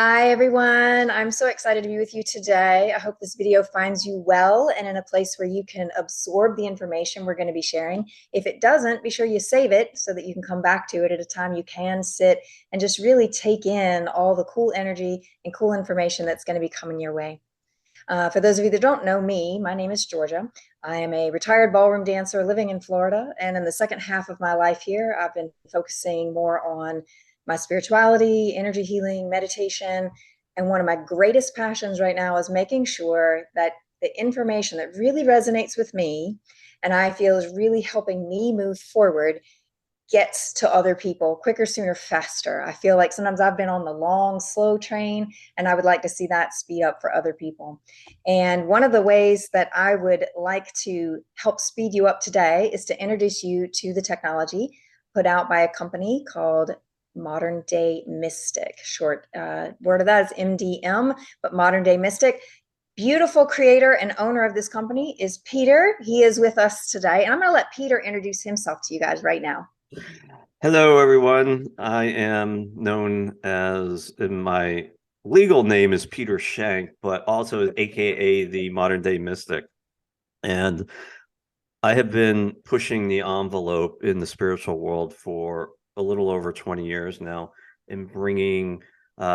Hi, everyone. I'm so excited to be with you today. I hope this video finds you well and in a place where you can absorb the information we're going to be sharing. If it doesn't, be sure you save it so that you can come back to it at a time you can sit and just really take in all the cool energy and cool information that's going to be coming your way. For those of you that don't know me, my name is Georgia. I am a retired ballroom dancer living in Florida. And in the second half of my life here, I've been focusing more on my spirituality, energy healing, meditation. And one of my greatest passions right now is making sure that the information that really resonates with me and I feel is really helping me move forward gets to other people quicker, sooner, faster. I feel like sometimes I've been on the long, slow train, and I would like to see that speed up for other people. And one of the ways that I would like to help speed you up today is to introduce you to the technology put out by a company called Modern Day Mystic. Short word of that is MDM, but Modern Day Mystic. Beautiful creator and owner of this company is Peter. He is with us today, and I'm going to let Peter introduce himself to you guys right now. Hello, everyone. I am known as, in my legal name is Peter Shank, but also AKA the Modern Day Mystic. And I have been pushing the envelope in the spiritual world for a little over 20 years now and bringing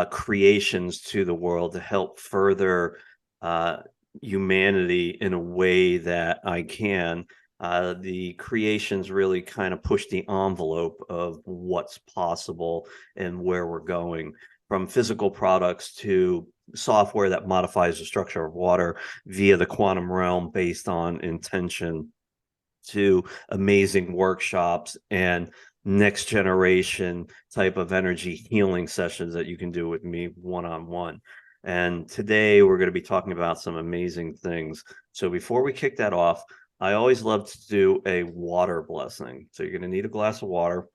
creations to the world to help further uh, humanity in a way that I can. The creations really kind of push the envelope of what's possible and where we're going, from physical products to software that modifies the structure of water via the quantum realm based on intention, to amazing workshops and next generation type of energy healing sessions that you can do with me one-on-one. And today we're going to be talking about some amazing things. So before we kick that off, I always love to do a water blessing. So you're going to need a glass of water.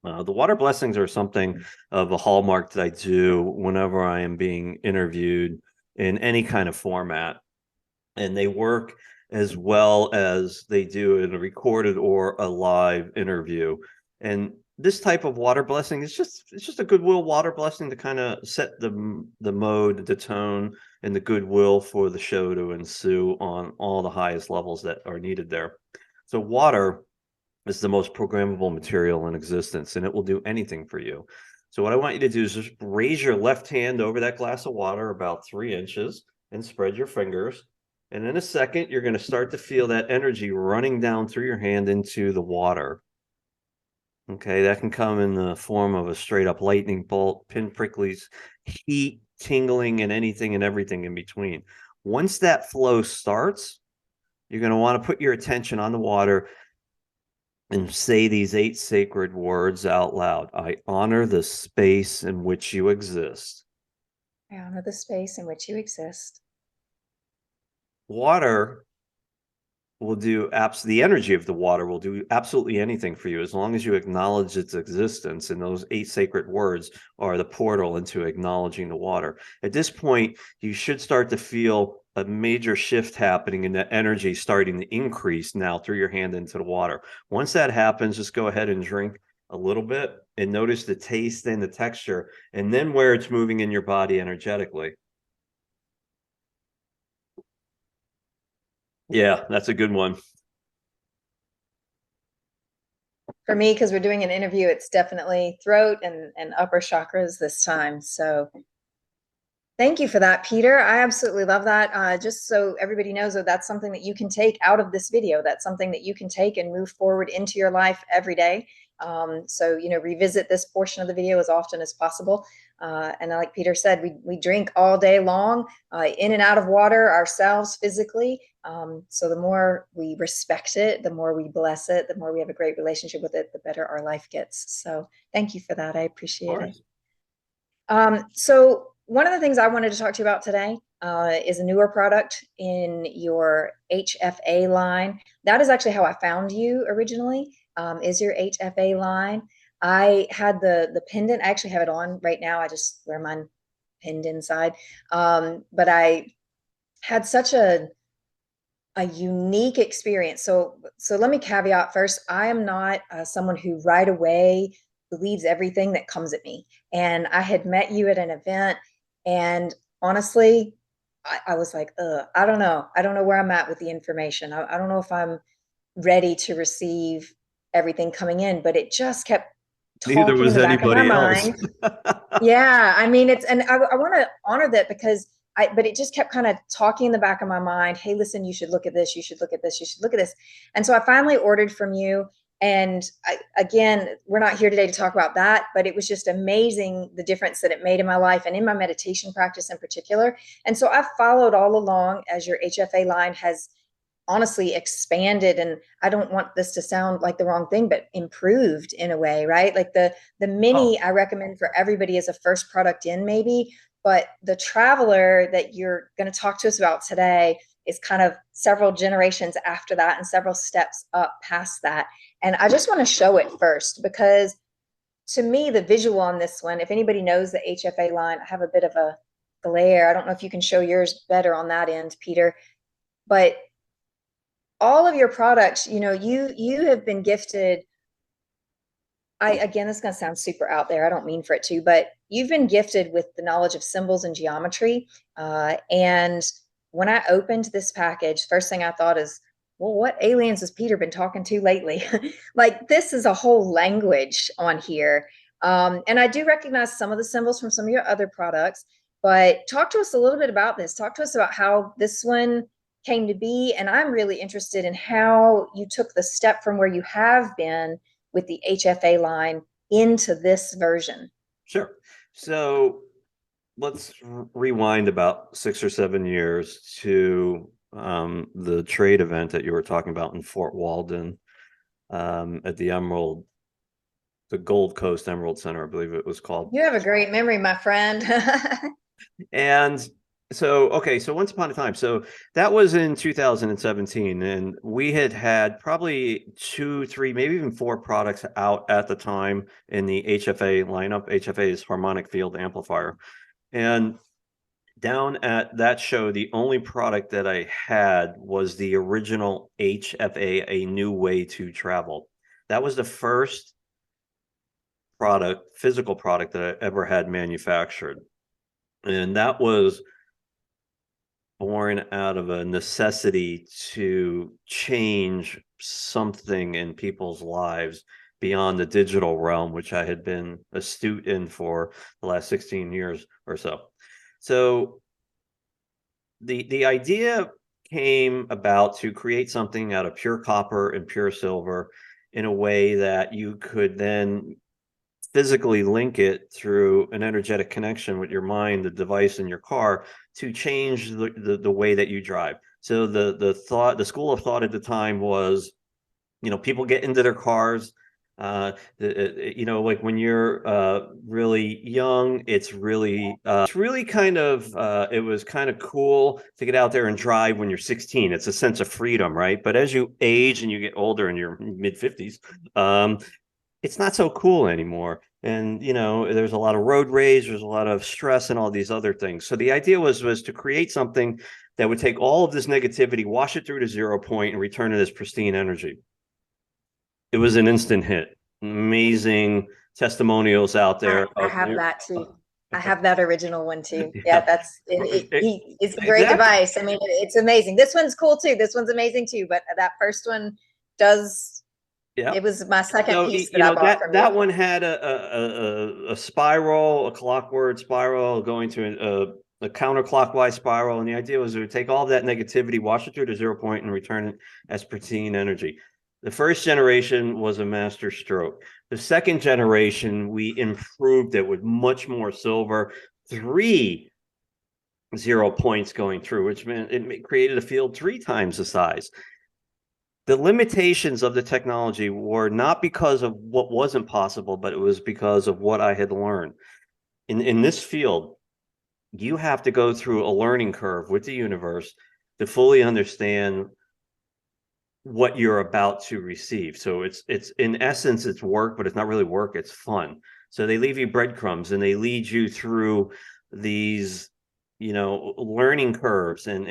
The water blessings are something of a hallmark that I do whenever I am being interviewed in any kind of format, and they work as well as they do in a recorded or a live interview. And this type of water blessing is just a goodwill water blessing to kind of set the mode, the tone, and the goodwill for the show to ensue on all the highest levels that are needed there. So water is the most programmable material in existence, and it will do anything for you. So what I want you to do is just raise your left hand over that glass of water about 3 inches and spread your fingers. And in a second, you're going to start to feel that energy running down through your hand into the water. Okay, that can come in the form of a straight up lightning bolt, pin pricklies, heat, tingling, and anything and everything in between. Once that flow starts, you're going to want to put your attention on the water and say these 8 sacred words out loud. I honor the space in which you exist. I honor the space in which you exist. Water will do the energy of the water will do absolutely anything for you as long as you acknowledge its existence, and those 8 sacred words are the portal into acknowledging the water. At this point, you should start to feel a major shift happening and the energy starting to increase now through your hand into the water. Once that happens, just go ahead and drink a little bit and notice the taste and the texture, and then where it's moving in your body energetically. Yeah, that's a good one. For me, because we're doing an interview, it's definitely throat and upper chakras this time. So thank you for that, Peter. I absolutely love that. Just so everybody knows that that's something that you can take out of this video. That's something that you can take and move forward into your life every day. So, revisit this portion of the video as often as possible. And like Peter said, we drink all day long, in and out of water ourselves physically. So the more we respect it, the more we bless it, the more we have a great relationship with it, the better our life gets. So thank you for that. I appreciate it. So one of the things I wanted to talk to you about today is a newer product in your HFA line. That is actually how I found you originally, is your HFA line. I had the pendant. I actually have it on right now. I just wear mine pinned inside. But I had such a unique experience. So let me caveat first. I am not someone who right away believes everything that comes at me. And I had met you at an event, And honestly, I was like, I don't know. I don't know where I'm at with the information. I don't know if I'm ready to receive everything coming in, but it just kept Neither talking in was the back of my anybody else. mind. Yeah, I mean, and I want to honor that because but it just kept kind of talking in the back of my mind. Hey, listen, you should look at this. You should look at this. You should look at this. And so I finally ordered from you. And again, we're not here today to talk about that, but it was just amazing the difference that it made in my life and in my meditation practice in particular. And so I've followed all along as your HFA line has honestly expanded, and I don't want this to sound like the wrong thing, but improved in a way, right? Like the Oh, mini I recommend for everybody as a first product in maybe, but the traveler that you're going to talk to us about today is kind of several generations after that and several steps up past that. And I just want to show it first because to me the visual on this one, if anybody knows the HFA line, I have a bit of a glare. I don't know if you can show yours better on that end, Peter, but all of your products, you have been gifted. I again, this is going to sound super out there. I don't mean for it to, but you've been gifted with the knowledge of symbols and geometry. And when I opened this package, first thing I thought is, well, what aliens has Peter been talking to lately? Like this is a whole language on here. And I do recognize some of the symbols from some of your other products, but talk to us a little bit about this. Talk to us about how this one came to be. And I'm really interested in how you took the step from where you have been with the HFA line into this version. sure. So let's rewind about 6 or 7 years to the trade event that you were talking about in Fort Walden, at the Gold Coast Emerald Center, I believe it was called. You have a great memory, my friend. And so once upon a time, so that was in 2017, and we had probably two, three, maybe even four products out at the time in the HFA lineup. HFA is harmonic field amplifier. And down at that show, the only product that I had was the original HFA, A New Way to Travel. That was the first physical product that I ever had manufactured. And that was born out of a necessity to change something in people's lives beyond the digital realm, which I had been astute in for the last 16 years or so. So the idea came about to create something out of pure copper and pure silver in a way that you could then physically link it through an energetic connection with your mind, the device in your car, to change the way that you drive. So the school of thought at the time was, people get into their cars. Like when you're really young, it's really kind of it was kind of cool to get out there and drive when you're 16. It's a sense of freedom, right? But as you age and you get older in your mid 50s, it's not so cool anymore. And there's a lot of road rage, there's a lot of stress and all these other things. So the idea was to create something that would take all of this negativity, wash it through to 0 point, and return it as pristine energy. It was an instant hit. Amazing testimonials out there I of have that too. I have that original one too. Yeah, yeah, it's a great exactly. device. I mean, it's amazing. This one's cool too. This one's amazing too. But that first one does. Yeah. It was my second So piece that I bought from you. that one had a spiral, a clockwise spiral going to a counterclockwise spiral, and the idea was it would take all of that negativity, wash it through to 0 point, and return it as pristine energy. The first generation was a master stroke. The second generation, we improved it with much more silver, 3 0 points going through, which meant it created a field 3 times the size. The limitations of the technology were not because of what wasn't possible, but it was because of what I had learned. In this field, you have to go through a learning curve with the universe to fully understand what you're about to receive. So it's in essence, it's work, but it's not really work, it's fun. So they leave you breadcrumbs and they lead you through these learning curves and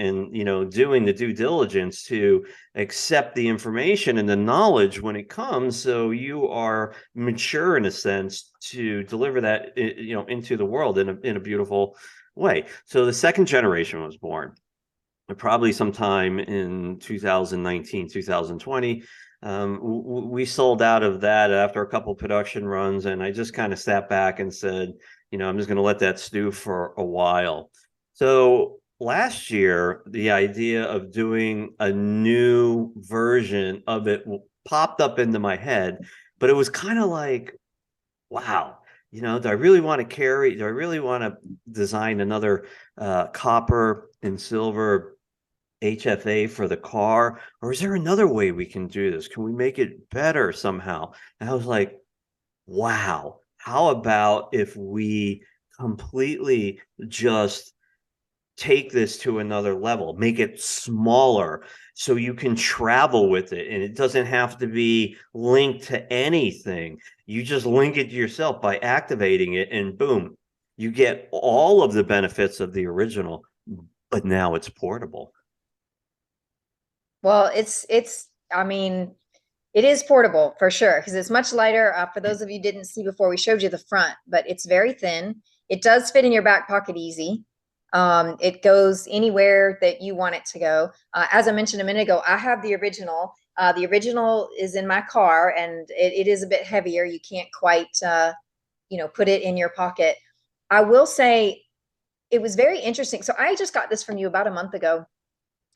doing the due diligence to accept the information and the knowledge when it comes, so you are mature in a sense to deliver that into the world in a beautiful way. So the second generation was born probably sometime in 2019, 2020. We sold out of that after a couple production runs, and I just kind of sat back and said, I'm just going to let that stew for a while. So last year, the idea of doing a new version of it popped up into my head, but it was kind of like, wow, do I really want to do I really want to design another copper and silver HFA for the car? Or is there another way we can do this? Can we make it better somehow? And I was like, wow, how about if we completely just take this to another level, make it smaller so you can travel with it and it doesn't have to be linked to anything. You just link it to yourself by activating it, and boom, you get all of the benefits of the original, but now it's portable. Well, I mean, it is portable for sure because it's much lighter. For those of you who didn't see before, we showed you the front, but it's very thin. It does fit in your back pocket easy. It goes anywhere that you want it to go. As I mentioned a minute ago, I have the original. The original is in my car, and it is a bit heavier. You can't quite, put it in your pocket. I will say it was very interesting. So I just got this from you about a month ago,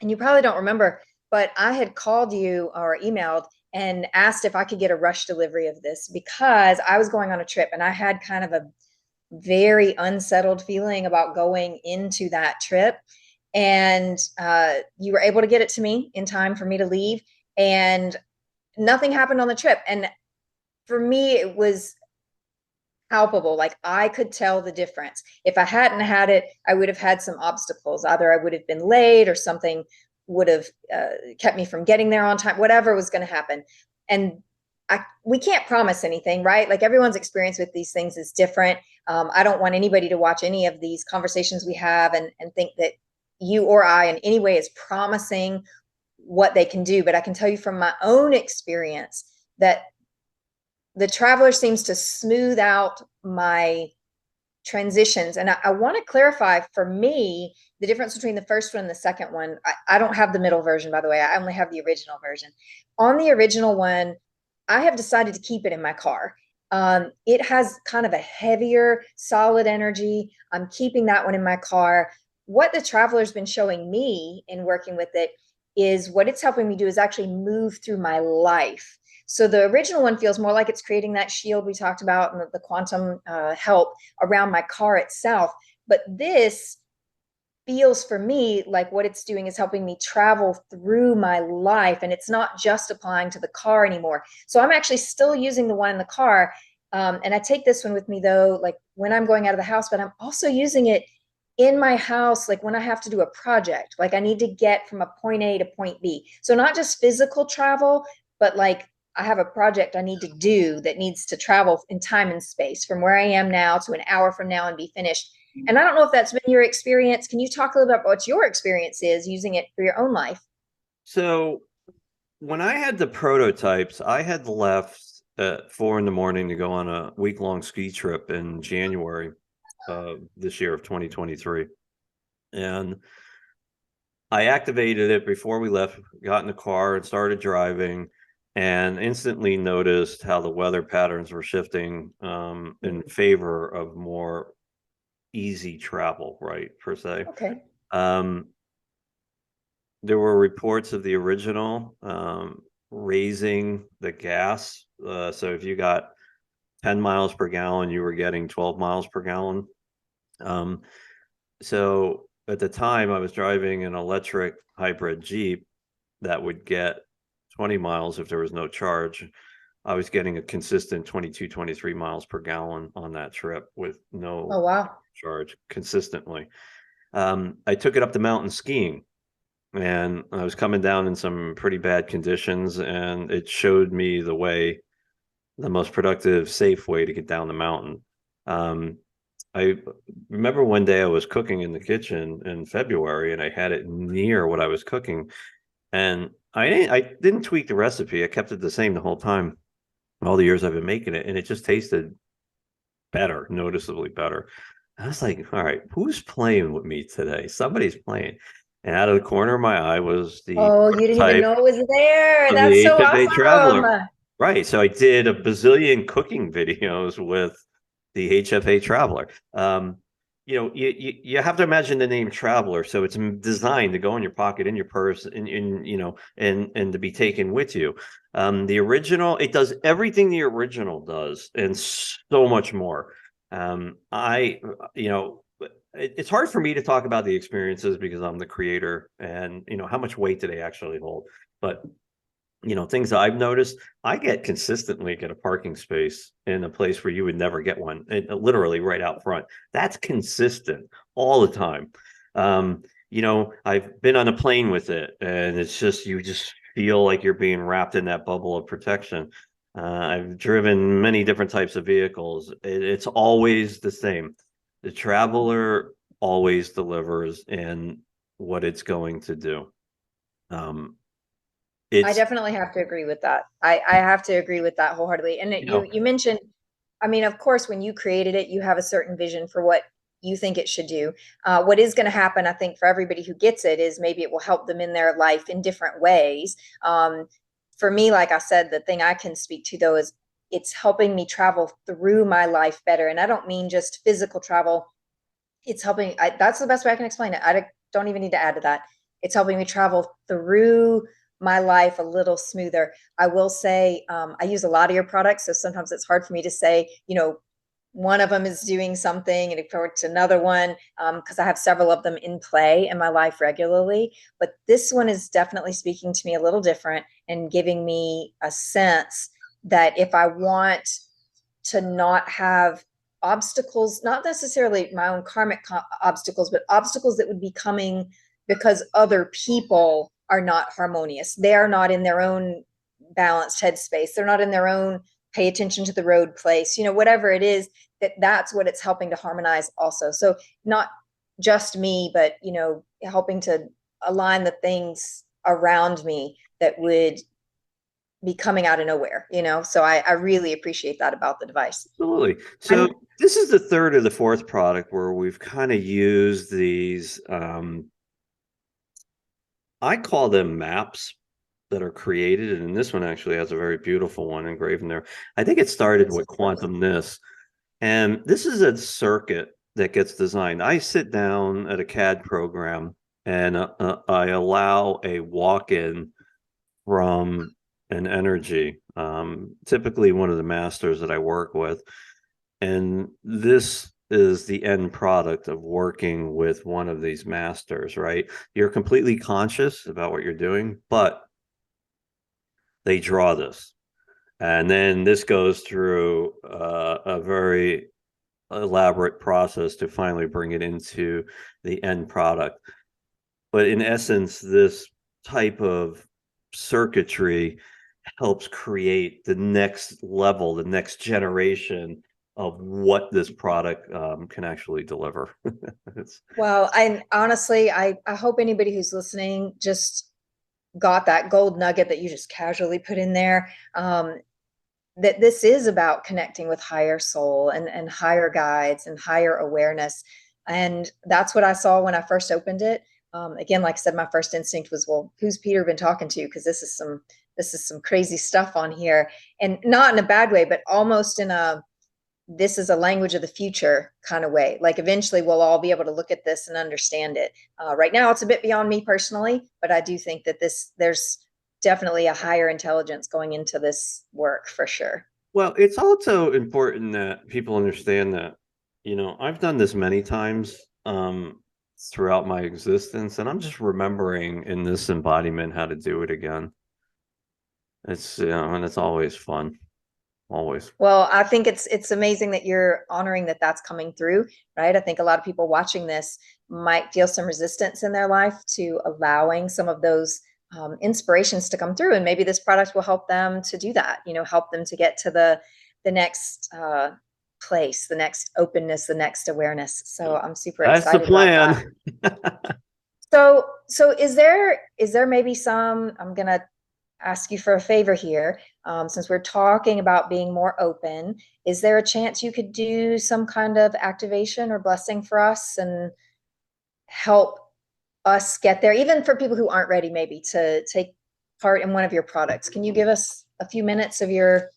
and you probably don't remember, but I had called you or emailed and asked if I could get a rush delivery of this because I was going on a trip and I had kind of a very unsettled feeling about going into that trip. And you were able to get it to me in time for me to leave, and nothing happened on the trip. And for me, it was palpable. Like I could tell the difference. If I hadn't had it, I would have had some obstacles. Either I would have been late or something would have kept me from getting there on time, whatever was going to happen. And we can't promise anything, right? Like everyone's experience with these things is different. I don't want anybody to watch any of these conversations we have and think that you or I in any way is promising what they can do. But I can tell you from my own experience that the Traveler seems to smooth out my transitions. And I want to clarify for me the difference between the first one and the second one. I don't have the middle version, by the way. I only have the original version. On the original one, I have decided to keep it in my car. It has kind of a heavier, solid energy. I'm keeping that one in my car. What the Traveler's been showing me in working with it is what it's helping me do is actually move through my life. So the original one feels more like it's creating that shield we talked about and the quantum help around my car itself. But this feels for me like what it's doing is helping me travel through my life, and it's not just applying to the car anymore. So I'm actually still using the one in the car, and I take this one with me though, like when I'm going out of the house, but I'm also using it in my house, like when I have to do a project, like I need to get from a point A to point B. So not just physical travel, but like I have a project I need to do that needs to travel in time and space from where I am now to an hour from now and be finished. And I don't know if that's been your experience. Can you talk a little bit about what your experience is using it for your own life? So when I had the prototypes, I had left at 4 in the morning to go on a week-long ski trip in January this year of 2023. And I activated it before we left, got in the car and started driving, and instantly noticed how the weather patterns were shifting in favor of more easy travel, right, per se. Okay. There were reports of the original raising the gas. So if you got 10 miles per gallon, you were getting 12 miles per gallon. So at the time, I was driving an electric hybrid Jeep that would get 20 miles if there was no charge. I was getting a consistent 22, 23 miles per gallon on that trip with no Oh, wow. charge consistently. I took it up the mountain skiing, and I was coming down in some pretty bad conditions, and it showed me the way, the most productive, safe way to get down the mountain. I remember one day I was cooking in the kitchen in February, and I had it near what I was cooking, and I didn't tweak the recipe. I kept it the same the whole time, all the years I've been making it, and it just tasted better, noticeably better. I was like, all right, who's playing with me today? Somebody's playing. And out of the corner of my eye was the Oh, you didn't even know prototype it was there. of the That's so HFA Traveler. awesome. Right. So I did a bazillion cooking videos with the HFA Traveler. You have to imagine the name Traveler. So it's designed to go in your pocket, in your purse, and to be taken with you. The original, it does everything the original does and so much more. I, you know, it's hard for me to talk about the experiences because I'm the creator and, how much weight do they actually hold? But things I've noticed, I get a parking space in a place where you would never get one, literally right out front. That's consistent all the time. I've been on a plane with it, and it's just you just feel like you're being wrapped in that bubble of protection. I've driven many different types of vehicles. It's always the same. The traveler always delivers in what it's going to do. Um, I it's definitely have to agree with that. I have to agree with that wholeheartedly. And you you know you mentioned, I mean, of course, when you created it, you have a certain vision for what you think it should do. What is going to happen, I think, for everybody who gets it is maybe it will help them in their life in different ways. For me, like I said, the thing I can speak to though is it's helping me travel through my life better. And I don't mean just physical travel. It's helping. That's the best way I can explain it. I don't even need to add to that. It's helping me travel through my life a little smoother. I will say I use a lot of your products, so sometimes it's hard for me to say, one of them is doing something and it to another one because I have several of them in play in my life regularly. But this one is definitely speaking to me a little different and giving me a sense that if I want to not have obstacles, not necessarily my own karmic obstacles, but obstacles that would be coming because other people are not harmonious. They are not in their own balanced headspace. They're not in their own pay attention to the road place, whatever it is, that's what it's helping to harmonize also. So not just me, but, helping to align the things around me that would be coming out of nowhere, so I really appreciate that about the device. Absolutely. So I'm this is the third or the fourth product where we've kind of used these. I call them maps that are created, and this one actually has a very beautiful one engraved in there. I think it started with quantum this, and this is a circuit that gets designed. I sit down at a CAD program and I allow a walk-in from an energy, typically one of the masters that I work with. And this is the end product of working with one of these masters, right? You're completely conscious about what you're doing, but they draw this. And then this goes through a very elaborate process to finally bring it into the end product. But in essence, this type of circuitry helps create the next level, the next generation of what this product can actually deliver. Well, I honestly, I hope anybody who's listening just got that gold nugget that you just casually put in there. That this is about connecting with higher soul and higher guides and higher awareness. And that's what I saw when I first opened it. Again, like I said, my first instinct was, well, who's Peter been talking to? Because this is some crazy stuff on here, and not in a bad way, but almost in a this is a language of the future kind of way. Like eventually we'll all be able to look at this and understand it. Right now it's a bit beyond me personally, but I do think that there's definitely a higher intelligence going into this work for sure. Well, it's also important that people understand that, I've done this many times throughout my existence, and I'm just remembering in this embodiment how to do it again. And it's always fun, always. Well, I think it's amazing that you're honoring that that's coming through, right? I think a lot of people watching this might feel some resistance in their life to allowing some of those inspirations to come through, and maybe this product will help them to do that. Help them to get to the next place, the next openness, the next awareness. So I'm super That's the excited about that. plan. So is there maybe some? I'm gonna ask you for a favor here. Since we're talking about being more open, is there a chance you could do some kind of activation or blessing for us and help us get there, even for people who aren't ready maybe to take part in one of your products? Can you give us a few minutes of your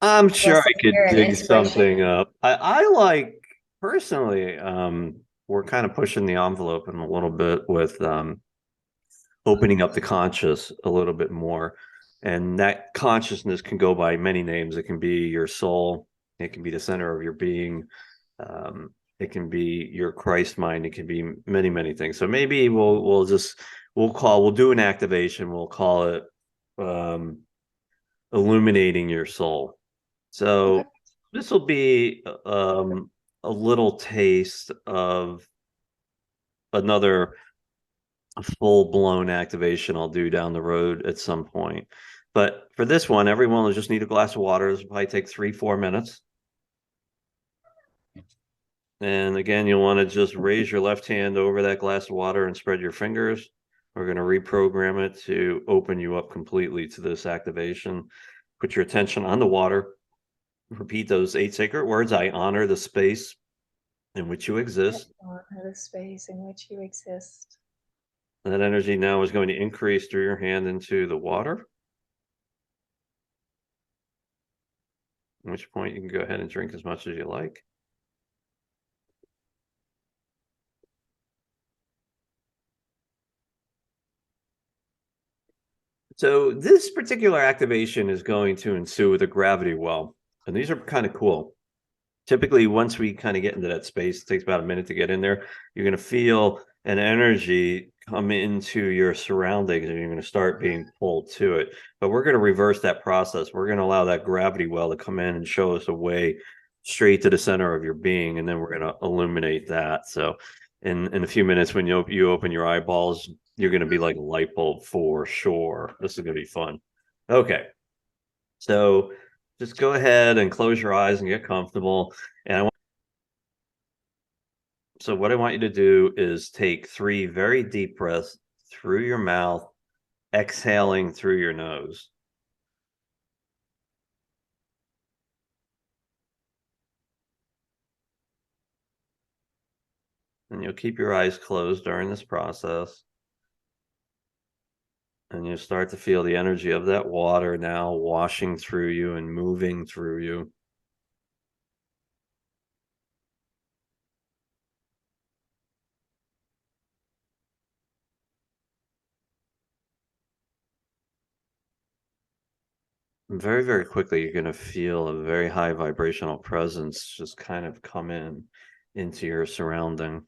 I'm sure blessing I could here and dig inspiration? something up. I like personally, we're kind of pushing the envelope in a little bit with opening up the conscious a little bit more. And that consciousness can go by many names. It can be your soul, it can be the center of your being, it can be your Christ mind, it can be many, many things. So maybe we'll do an activation, we'll call it um illuminating your soul. Okay. So this will be a little taste of another full blown activation I'll do down the road at some point. But for this one, everyone will just need a glass of water. This will probably take 3-4 minutes. And again, you'll want to just raise your left hand over that glass of water and spread your fingers. We're going to reprogram it to open you up completely to this activation. Put your attention on the water. Repeat those 8 sacred words. I honor the space in which you exist. Honor the space in which you exist. That energy now is going to increase through your hand into the water. At which point you can go ahead and drink as much as you like. So this particular activation is going to ensue with a gravity well. And these are kind of cool. Typically, once we kind of get into that space, it takes about a minute to get in there. You're going to feel an energy come into your surroundings and you're going to start being pulled to it. But we're going to reverse that process. We're going to allow that gravity well to come in and show us a way straight to the center of your being. And then we're going to illuminate that. So in a few minutes, when you open your eyeballs, you're going to be like a light bulb for sure. This is going to be fun. Okay. So just go ahead and close your eyes and get comfortable. And so what I want you to do is take 3 very deep breaths through your mouth, exhaling through your nose. And you'll keep your eyes closed during this process. And you'll start to feel the energy of that water now washing through you and moving through you. And very, very quickly, you're going to feel a very high vibrational presence just kind of come into your surrounding.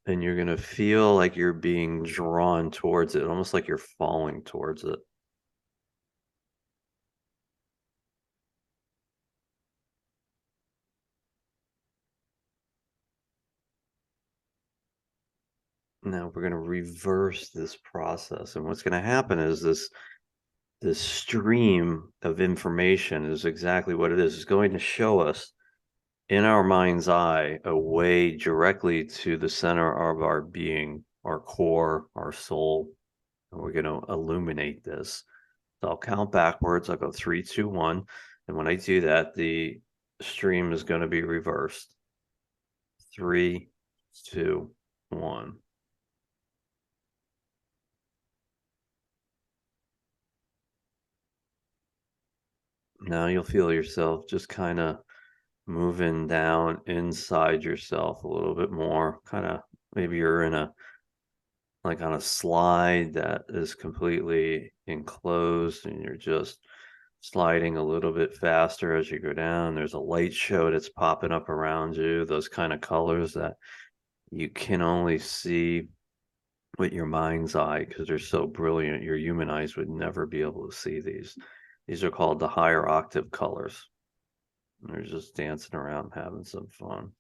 And you're going to feel like you're being drawn towards it, almost like you're falling towards it. Now we're going to reverse this process. And what's going to happen is this stream of information is exactly what it is. It's going to show us in our mind's eye a way directly to the center of our being, our core, our soul. And we're going to illuminate this. So I'll count backwards. I'll go 3, 2, 1. And when I do that, the stream is going to be reversed. 3, 2, 1. Now you'll feel yourself just kind of moving down inside yourself a little bit more. Kind of maybe you're in a like on a slide that is completely enclosed and you're just sliding a little bit faster as you go down. There's a light show that's popping up around you, those kind of colors that you can only see with your mind's eye because they're so brilliant. Your human eyes would never be able to see these. These are called the higher octave colors. They're just dancing around having some fun.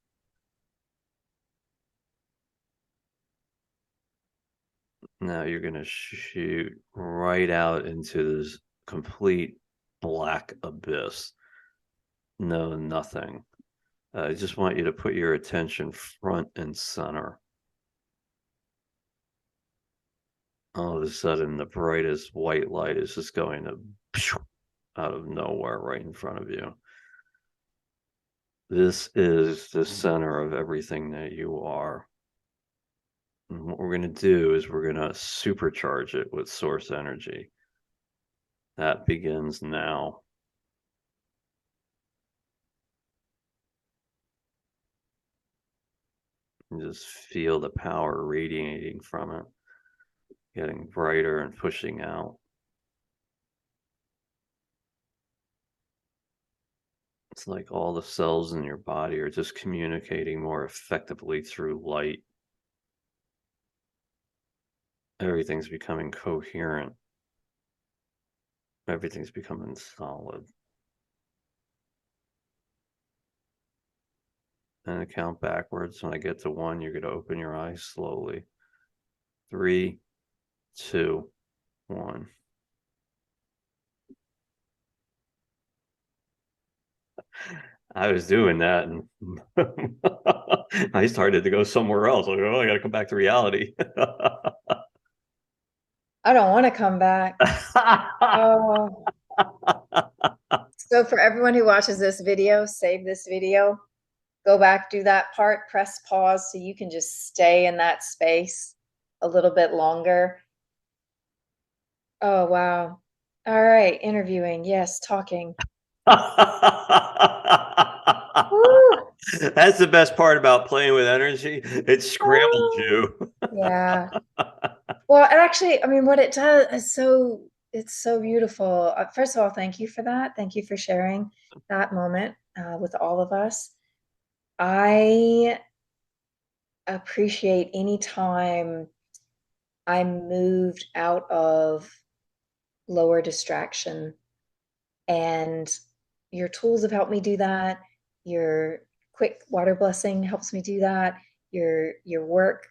Now you're going to shoot right out into this complete black abyss. No, nothing. I just want you to put your attention front and center. all of a sudden the brightest white light is just going to out of nowhere right in front of you. This is the center of everything that you are. And what we're going to do is we're going to supercharge it with source energy. That begins now. And just feel the power radiating from it, getting brighter and pushing out. It's like all the cells in your body are just communicating more effectively through light. Everything's becoming coherent. Everything's becoming solid. And I count backwards. When I get to 1, you're going to open your eyes slowly. 3, 2, 1. I was doing that and I started to go somewhere else. Like, oh, I got to come back to reality. I don't want to come back. Oh. So for everyone who watches this video, save this video, go back, do that part, press pause so you can just stay in that space a little bit longer. Oh, wow. All right, interviewing. Yes, talking. Woo! That's the best part about playing with energy. It scrambled you. Yeah. Well, and actually, I mean, what it does is it's so beautiful. First of all, thank you for that. Thank you for sharing that moment with all of us. I appreciate any time I'm moved out of lower distraction, and your tools have helped me do that. Your quick water blessing helps me do that. Your work,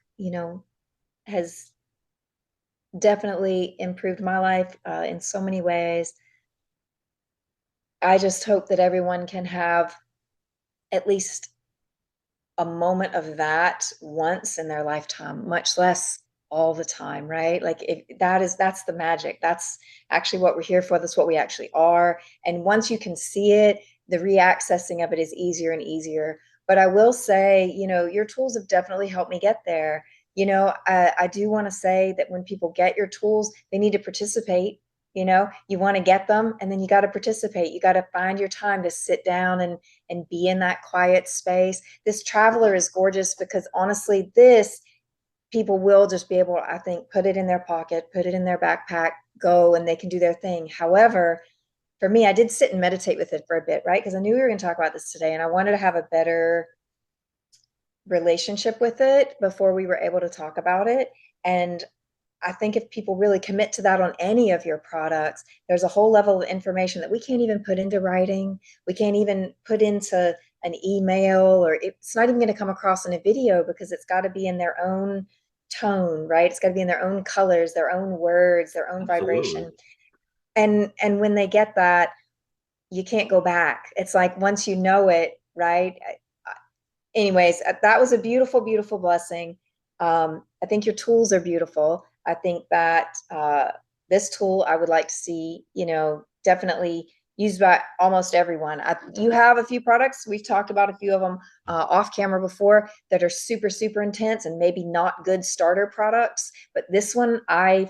has definitely improved my life in so many ways. I just hope that everyone can have at least a moment of that once in their lifetime, much less all the time, right? Like that's the magic. That's actually what we're here for. That's what we actually are. And once you can see it, the reaccessing of it is easier and easier. But I will say, your tools have definitely helped me get there. I do want to say that when people get your tools, they need to participate. You want to get them, and then you got to participate. You got to find your time to sit down and be in that quiet space. This traveler is gorgeous because honestly, this people will just be able, I think, put it in their pocket, put it in their backpack, go, and they can do their thing. However, for me, I did sit and meditate with it for a bit, right? Because I knew we were going to talk about this today, and I wanted to have a better relationship with it before we were able to talk about it. And I think if people really commit to that on any of your products, there's a whole level of information that we can't even put into writing. We can't even put into an email, or it's not even going to come across in a video because it's got to be in their own tone, right? It's got to be in their own colors, their own words, their own Absolutely. vibration. And when they get that, you can't go back. It's like once you know it, right? Anyways, that was a beautiful, beautiful blessing. I think your tools are beautiful. I think that this tool I would like to see, definitely used by almost everyone. You have a few products. We've talked about a few of them off camera before that are super, super intense and maybe not good starter products. But this one, I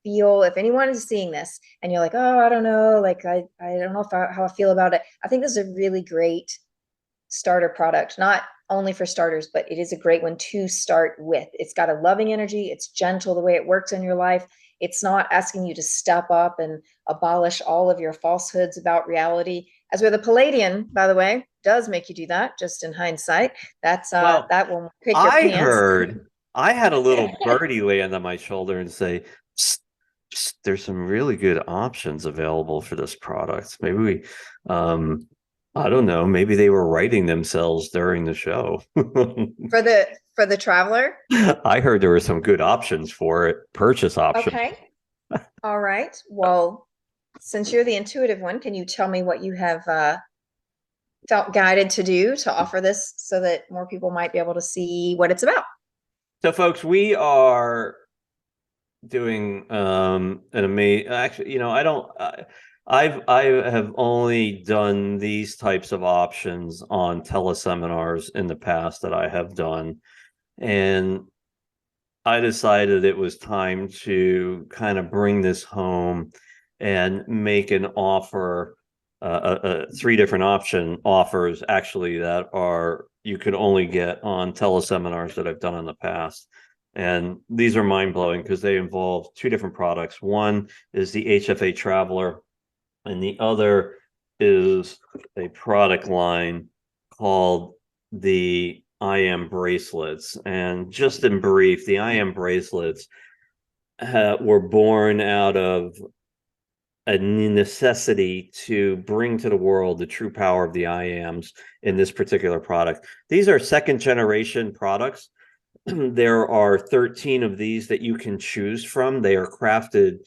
feel if anyone is seeing this and you're like, oh, I don't know, like I don't know how I feel about it. I think this is a really great starter product, not only for starters, but it is a great one to start with. It's got a loving energy. It's gentle the way it works in your life. It's not asking you to step up and abolish all of your falsehoods about reality. As where the Palladian, by the way, does make you do that, just in hindsight. Well, That will pick your I pants. heard I had a little birdie land on my shoulder and say, "Psst, psst, there's some really good options available for this product. Maybe I don't know, maybe they were writing themselves during the show." For the traveler. I heard there were some good options for it, purchase options. Okay. All right. Well, since you're the intuitive one, can you tell me what you have felt guided to do to offer this so that more people might be able to see what it's about? So, folks, we are doing an amazing, actually, I don't, I have only done these types of options on teleseminars in the past that I have done. And I decided it was time to kind of bring this home and make an offer, three different option offers actually that are you could only get on teleseminars that I've done in the past. And these are mind blowing because they involve two different products. One is the HFA Traveler, and the other is a product line called the IM bracelets. And just in brief, the IM bracelets were born out of a necessity to bring to the world the true power of the IAMs in this particular product. These are second generation products. There are 13 of these that you can choose from. They are crafted,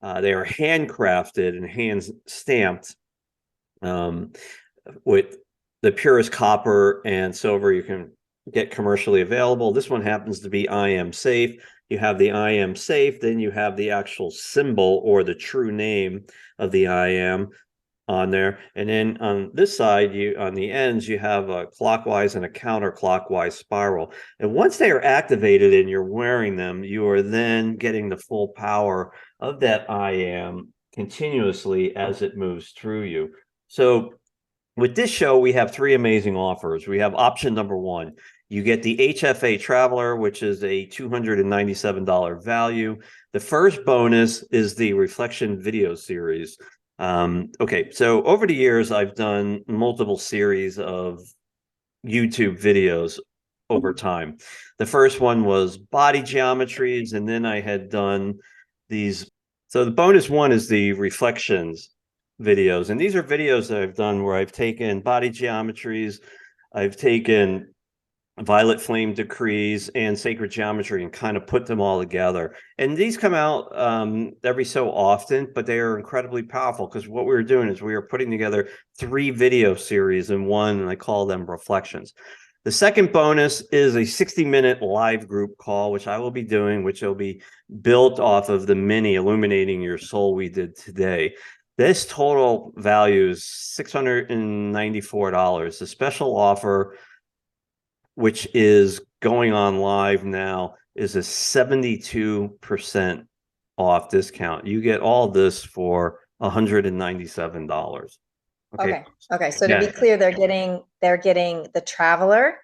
they are handcrafted and hand stamped um, with the purest copper and silver you can get commercially available. This one happens to be IM safe. You have the IM safe, then you have the actual symbol or the true name of the IM on there. And then on this side, on the ends, you have a clockwise and a counterclockwise spiral. And once they are activated and you're wearing them, you are then getting the full power of that IM continuously as it moves through you. So with this show, we have three amazing offers. We have option number one. You get the HFA Traveler, which is a $297 value. The first bonus is the Reflection video series. Okay, so over the years, I've done multiple series of YouTube videos over time. The first one was body geometries, and then I had done these. So the bonus one is the reflections videos. And these are videos that I've done where I've taken body geometries, I've taken violet flame decrees and sacred geometry and kind of put them all together. And these come out every so often, but they are incredibly powerful because what we were doing is we were putting together 3 video series in one, and I call them reflections. The second bonus is a 60-minute live group call, which I will be doing, which will be built off of the mini Illuminating Your Soul we did today. This total value is $694. The special offer, which is going on live now, is a 72% off discount. You get all this for $197. Okay. Okay. So to be Yeah, clear, they're getting the Traveler,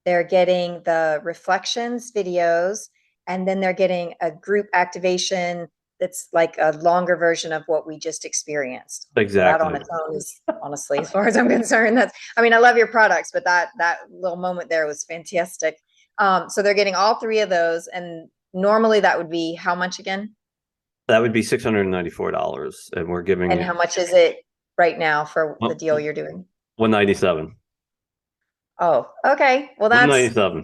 they're getting the Reflections videos, and then they're getting a group activation that's like a longer version of what we just experienced. So that on exactly. its own is honestly, as far as I'm concerned, I mean, I love your products, but that little moment there was fantastic. So they're getting all 3 of those, and normally that would be how much again? That would be $694, and we're giving And it how much is it right now for the deal you're doing? 197. Oh, okay. Well, 197.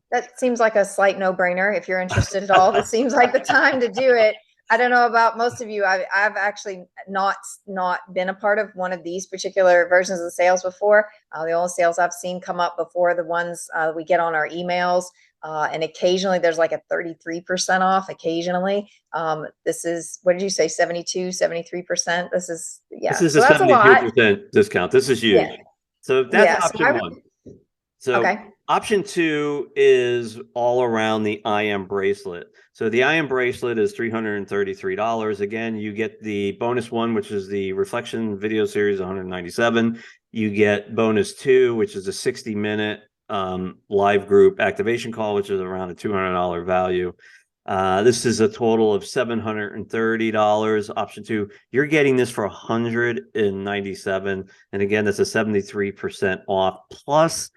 that seems like a slight no-brainer. If you're interested at all, this seems like the time to do it. I don't know about most of you. I've actually not been a part of one of these particular versions of the sales before. The only sales I've seen come up before the ones we get on our emails. And occasionally there's like a 33% off occasionally. This is, what did you say? 72, 73%. This is, This yeah. is So a that's a lot. 72% discount. This is Yeah. huge. So that's Yeah. So option one. So okay. option two is all around the IM bracelet. So the IM bracelet is $333. Again, you get the bonus one, which is the reflection video series, 197. You get bonus two, which is a 60-minute live group activation call, which is around a $200 value. This is a total of $730. Option two, you're getting this for $197. And again, that's a 73% off. Plus,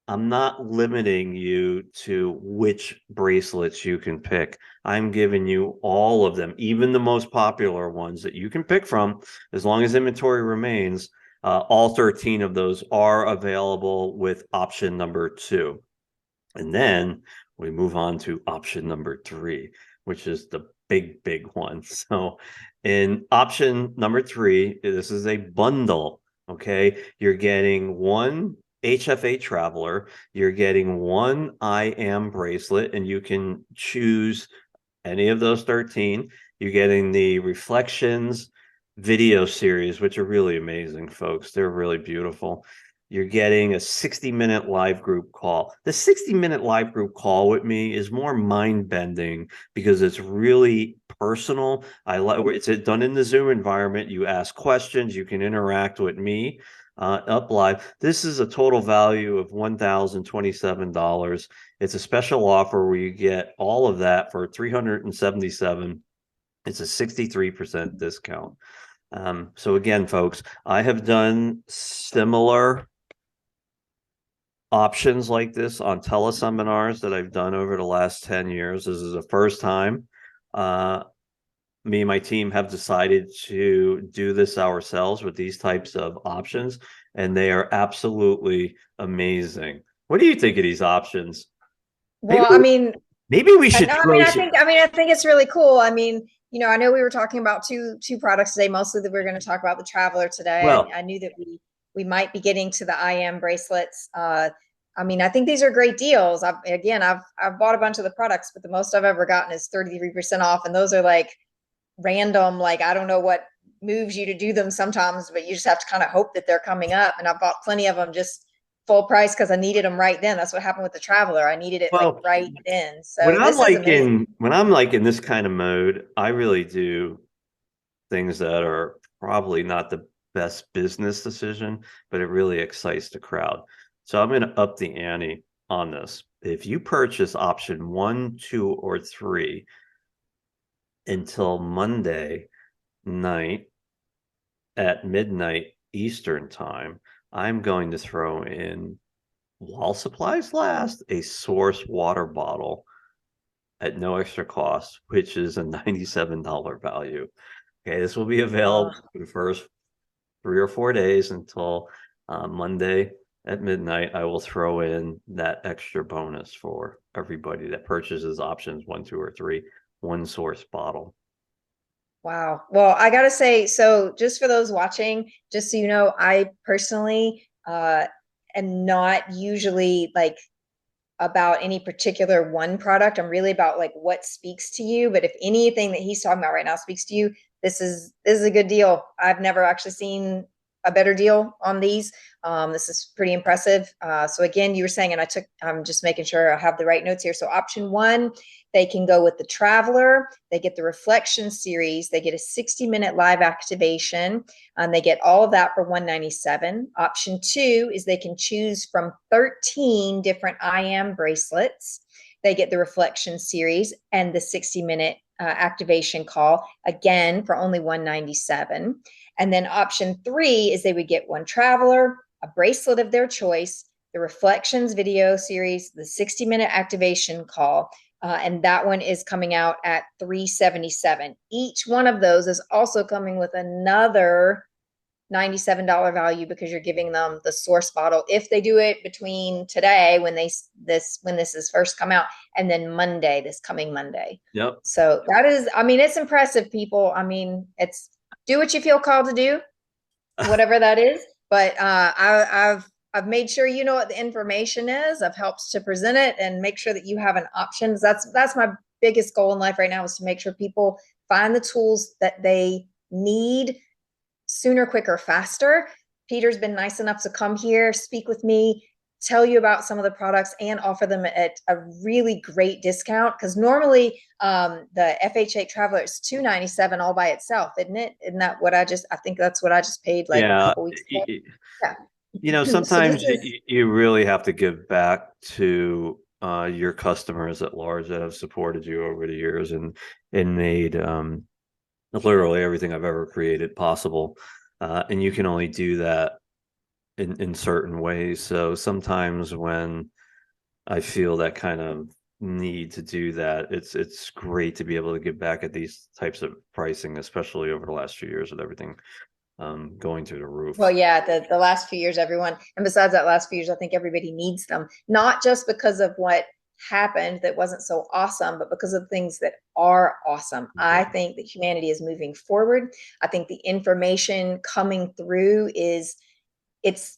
I'm not limiting you to which bracelets you can pick. I'm giving you all of them, even the most popular ones that you can pick from, as long as inventory remains. All 13 of those are available with option number two. And then we move on to option number three, which is the big one. So in option number three, this is a bundle. Okay. You're getting one HFA Traveler, you're getting one IM bracelet, and you can choose any of those 13. You're getting the Reflections video series, which are really amazing, folks. They're really beautiful. You're getting a 60-minute live group call. The 60-minute live group call with me is more mind-bending because it's really personal. I like it's done in the Zoom environment. You ask questions, you can interact with me up live. This is a total value of $1,027. It's a special offer where you get all of that for $377. It's a 63% discount. So again, folks, I have done similar options like this on teleseminars that I've done over the last 10 years. This is the first time me and my team have decided to do this ourselves with these types of options, and they are absolutely amazing. What do you think of these options? Maybe Well, I mean, maybe we I should know, throw some. I think it's really cool. I mean, I know we were talking about two products today, mostly that we are going to talk about the Traveler today. Well, I knew that we might be getting to the IM bracelets. I mean, I think these are great deals. I've bought a bunch of the products, but the most I've ever gotten is 33% off, and those are like random, like I don't know what moves you to do them sometimes, but you just have to kind of hope that they're coming up. And I bought plenty of them just full price because I needed them right then. That's what happened with the Traveler. I needed it like well, right then. when So I'm this is like amazing. in this kind of mode, I really do things that are probably not the best business decision, but it really excites the crowd. So I'm going to up the ante on this. If you purchase option 1, 2, or 3 until Monday night at midnight Eastern time, I'm going to throw in, while supplies last, a Source water bottle at no extra cost, which is a $97 value. Okay, this will be available Oh, for the first 3 or 4 days until Monday at midnight. I will throw in that extra bonus for everybody that purchases options 1, 2, or 3, one Source bottle. wow. Well, I gotta say, so just for those watching, just so you know, I personally am not usually like about any particular one product. I'm really about like what speaks to you. But if anything that he's talking about right now speaks to you, this is a good deal. I've never actually seen a better deal on these. This is pretty impressive. So again, you were saying, and I'm just making sure I have the right notes here. So option one, they can go with the Traveler. They get the Reflection series. They get a 60-minute live activation. They get all of that for $197. Option two is they can choose from 13 different IM bracelets. They get the Reflection series and the 60-minute activation call, again for only $197. And then option three is they would get one Traveler, a bracelet of their choice, the Reflections video series, the 60-minute activation call, and that one is coming out at $377. Each one of those is also coming with another $97 value because you're giving them the Source bottle if they do it between today when this is first come out and then Monday, this coming Monday. Yep. So that is, I mean, it's impressive, people. I mean, it's do what you feel called to do, whatever that is. But I've made sure you know what the information is. I've helped to present it and make sure that you have an option. That's my biggest goal in life right now, is to make sure people find the tools that they need sooner, quicker, faster. Peter's been nice enough to come here, speak with me, tell you about some of the products, and offer them at a really great discount. Because normally the FH8 Traveler is $297 all by itself, isn't it? Isn't that what I think that's what I just paid like a Yeah. couple weeks ago. Yeah. So this Sometimes is, you really have to give back to your customers at large that have supported you over the years and made literally everything I've ever created possible. And you can only do that in certain ways. So sometimes when I feel that kind of need to do that, it's great to be able to give back at these types of pricing, especially over the last few years with everything going through the roof. well, yeah, the last few years, everyone, and besides that last few years, I think everybody needs them, not just because of what happened that wasn't so awesome, but because of things that are awesome. I Yeah. think that humanity is moving forward. I think the information coming through it's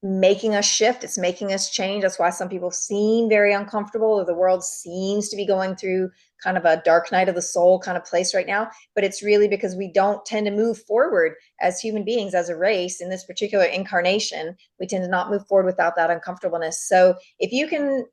making us shift. It's making us change. That's why some people seem very uncomfortable, or the world seems to be going through kind of a dark night of the soul kind of place right now. But it's really because we don't tend to move forward as human beings, as a race in this particular incarnation. We tend to not move forward without that uncomfortableness. So if you can,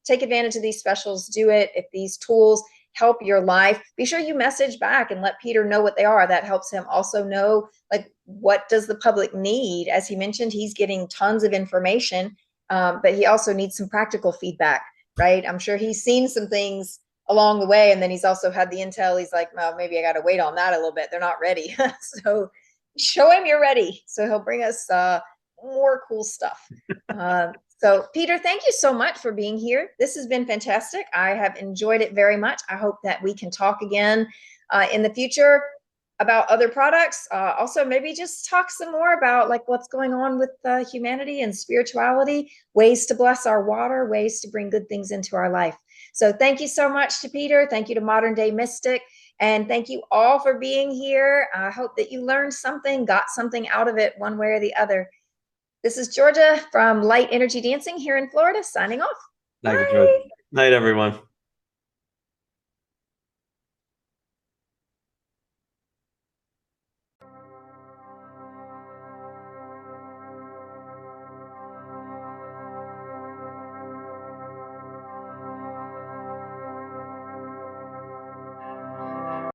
take advantage of these specials, do it. If these tools help your life, be sure you message back and let Peter know what they are. That helps him also know, like, what does the public need? As he mentioned, he's getting tons of information, but he also needs some practical feedback, right? I'm sure he's seen some things along the way, and then he's also had the intel. He's like, well, maybe I got to wait on that a little bit. They're not ready. So show him you're ready, so he'll bring us more cool stuff. So Peter, thank you so much for being here. This has been fantastic. I have enjoyed it very much. I hope that we can talk again in the future about other products. Also, maybe just talk some more about like what's going on with humanity and spirituality, ways to bless our water, ways to bring good things into our life. So thank you so much to Peter. Thank you to Modern Day Mystic. And thank you all for being here. I hope that you learned something, got something out of it one way or the other. This is Georgia from Light Energy Dancing here in Florida, signing off. Thank you, George. Bye. Night, everyone.